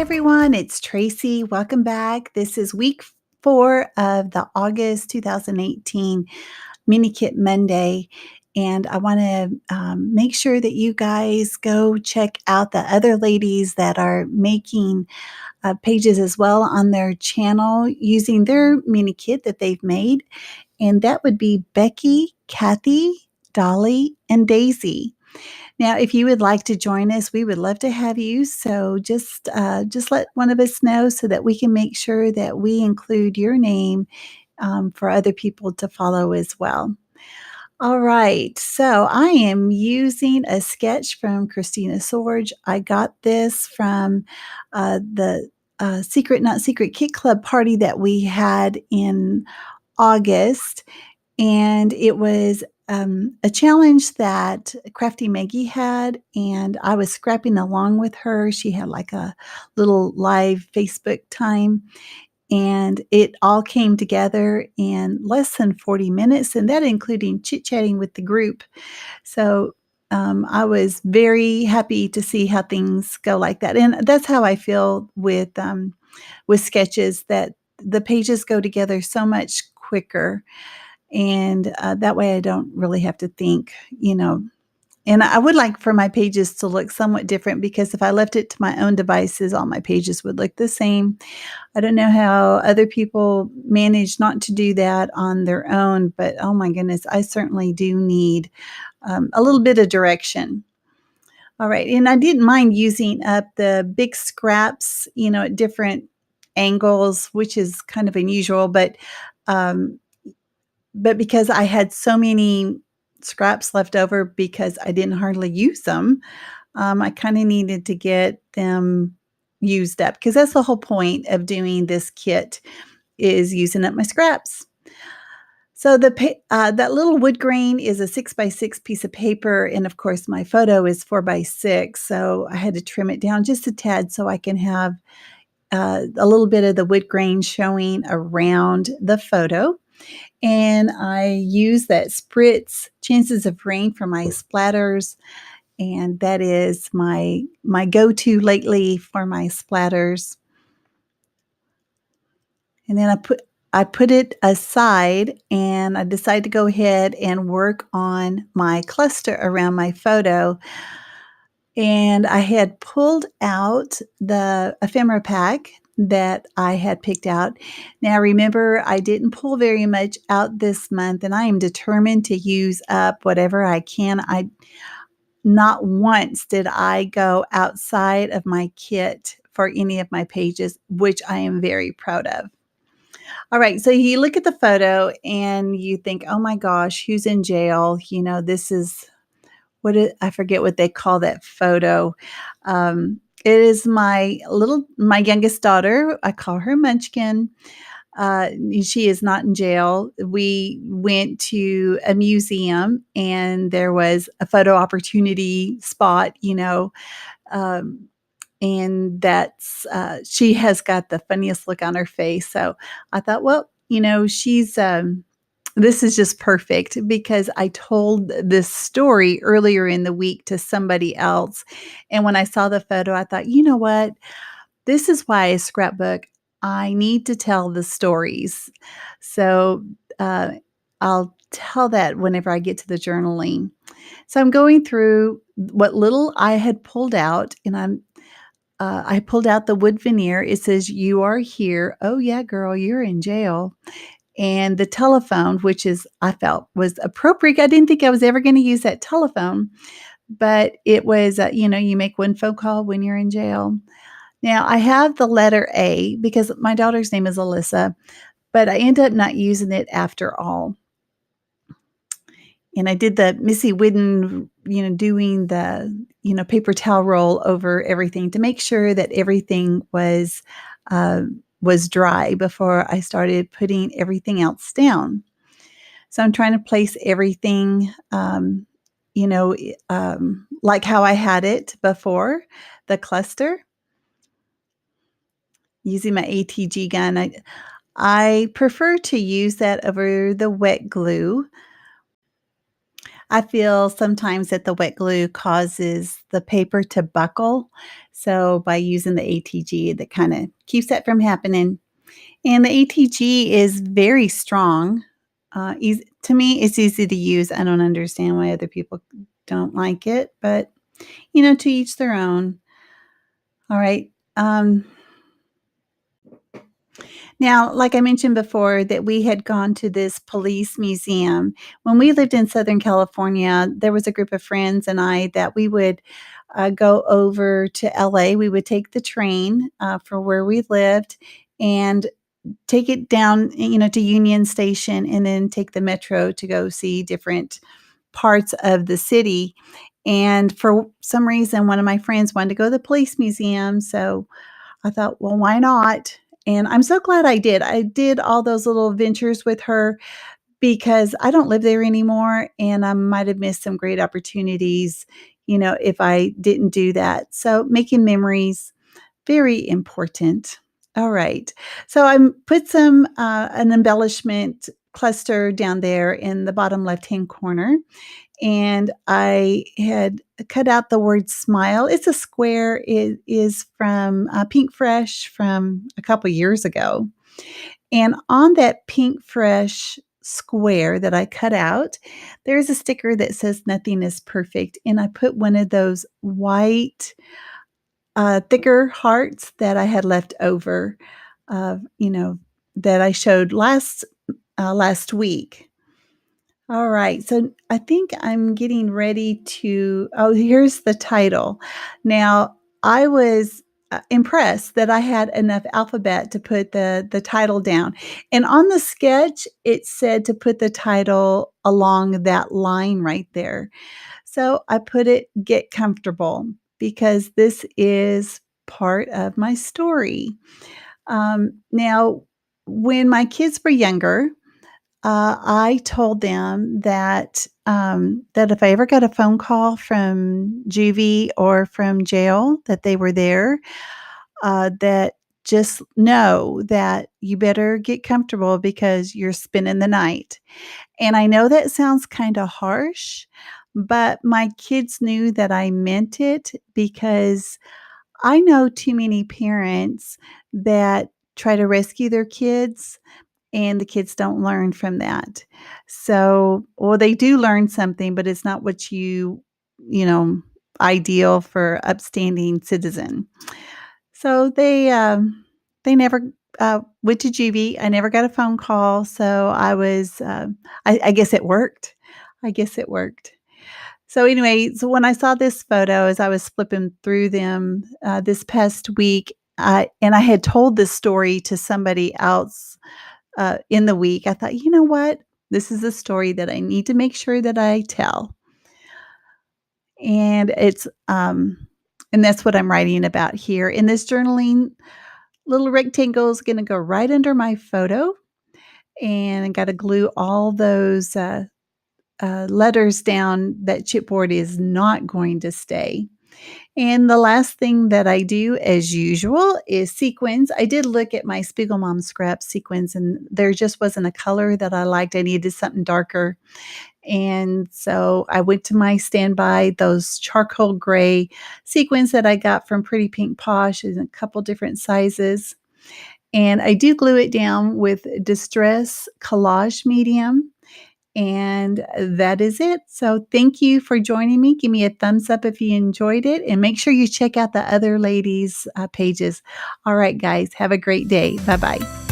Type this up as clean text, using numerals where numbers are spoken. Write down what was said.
everyone, it's Tracy. Welcome back. This is week 4 of the August 2018 Mini Kit Monday. And I want to make sure that you guys go check out the other ladies that are making pages as well on their channel using their mini kit that they've made. And that would be Becky, Kathy, Dollie, and Daisy. Now, if you would like to join us, we would love to have you. So just let one of us know so that we can make sure that we include your name for other people to follow as well. All right, so I am using a sketch from Christina Sorge. I got this from the Secret Not Secret Kit Club party that we had in August. And it was a challenge that Crafty Maggie had, and I was scrapping along with her. She had like a little live Facebook time, and it all came together in less than 40 minutes, and that including chit-chatting with the group. So I was very happy to see how things go like that. And that's how I feel with sketches, that the pages go together so much quicker. And that way I don't really have to think, and I would like for my pages to look somewhat different, because if I left it to my own devices, all my pages would look the same. I don't know how other people manage not to do that on their own, but oh my goodness, I certainly do need a little bit of direction. All right. And I didn't mind using up the big scraps, at different angles, which is kind of unusual, um, but because I had so many scraps left over because I didn't hardly use them, I kind of needed to get them used up, because that's the whole point of doing this kit, is using up my scraps. So that little wood grain is a 6x6 piece of paper, and of course my photo is 4x6. So I had to trim it down just a tad so I can have a little bit of the wood grain showing around the photo. And I use that Spritz Chances of Rain for my splatters, and that is my go-to lately for my splatters. And then I put it aside, and I decided to go ahead and work on my cluster around my photo. And I had pulled out the ephemera pack that I had picked out. Now, remember, I didn't pull very much out this month, and I am determined to use up whatever I can. Not once did I go outside of my kit for any of my pages, which I am very proud of. All right, so you look at the photo and you think, oh my gosh, who's in jail? This is I forget what they call that photo. It is my youngest daughter. I call her Munchkin. She is not in jail. We went to a museum, and there was a photo opportunity spot, and that's she has got the funniest look on her face. So I thought, well, she's this is just perfect, because I told this story earlier in the week to somebody else. And when I saw the photo, I thought, you know what? This is why a scrapbook, I need to tell the stories. So I'll tell that whenever I get to the journaling. So I'm going through what little I had pulled out, and I pulled out the wood veneer. It says, "You are here. Oh yeah, girl, you're in jail." And the telephone, which I felt was appropriate. I didn't think I was ever going to use that telephone, but it was, you make one phone call when you're in jail. Now, I have the letter A because my daughter's name is Alyssa, but I end up not using it after all. And I did the Missy Whidden, doing the, paper towel roll over everything to make sure that everything was dry before I started putting everything else down. So I'm trying to place everything, like how I had it before, the cluster, using my ATG gun. I prefer to use that over the wet glue. I feel sometimes that the wet glue causes the paper to buckle. So by using the ATG, that kind of keeps that from happening. And the ATG is very strong. To me, it's easy to use. I don't understand why other people don't like it, but to each their own. All right. Now, like I mentioned before, that we had gone to this police museum. When we lived in Southern California, there was a group of friends and I that we would go over to LA. We would take the train for where we lived and take it down, to Union Station and then take the metro to go see different parts of the city. And for some reason, one of my friends wanted to go to the police museum. So I thought, well, why not? And I'm so glad I did. I did all those little ventures with her because I don't live there anymore and I might have missed some great opportunities, if I didn't do that. So making memories, very important. All right. So I put an embellishment cluster down there in the bottom left-hand corner and I had cut out the word smile. It's a square. It is from Pink Fresh from a couple years ago. And on that Pink Fresh square that I cut out, there's a sticker that says nothing is perfect. And I put one of those white, thicker hearts that I had left over, that I showed last week. All right. So I think I'm getting ready to. Oh, here's the title. Now, I was impressed that I had enough alphabet to put the title down. And on the sketch, it said to put the title along that line right there. So I put it Get Comfortable because this is part of my story. Now, when my kids were younger, I told them that if I ever got a phone call from juvie or from jail that they were there, that just know that you better get comfortable because you're spending the night. And I know that sounds kinda harsh, but my kids knew that I meant it because I know too many parents that try to rescue their kids and the kids don't learn from that. So, well, they do learn something, but it's not what you know, ideal for upstanding citizen. So they never went to juvie. I never got a phone call. So I was, I guess it worked. I guess it worked. So anyway, so when I saw this photo as I was flipping through them this past week, and I had told this story to somebody else in the week, I thought, you know what? This is a story that I need to make sure that I tell. And and that's what I'm writing about here. In this journaling, little rectangle is going to go right under my photo. And I got to glue all those letters down that chipboard is not going to stay. And the last thing that I do, as usual, is sequins. I did look at my Spiegelmom scrap sequins, and there just wasn't a color that I liked. I needed something darker. And so I went to my standby, those charcoal gray sequins that I got from Pretty Pink Posh in a couple different sizes. And I do glue it down with Distress Collage Medium. And that is it. So thank you for joining me. Give me a thumbs up if you enjoyed it and make sure you check out the other ladies' pages. All right, guys, have a great day. Bye bye.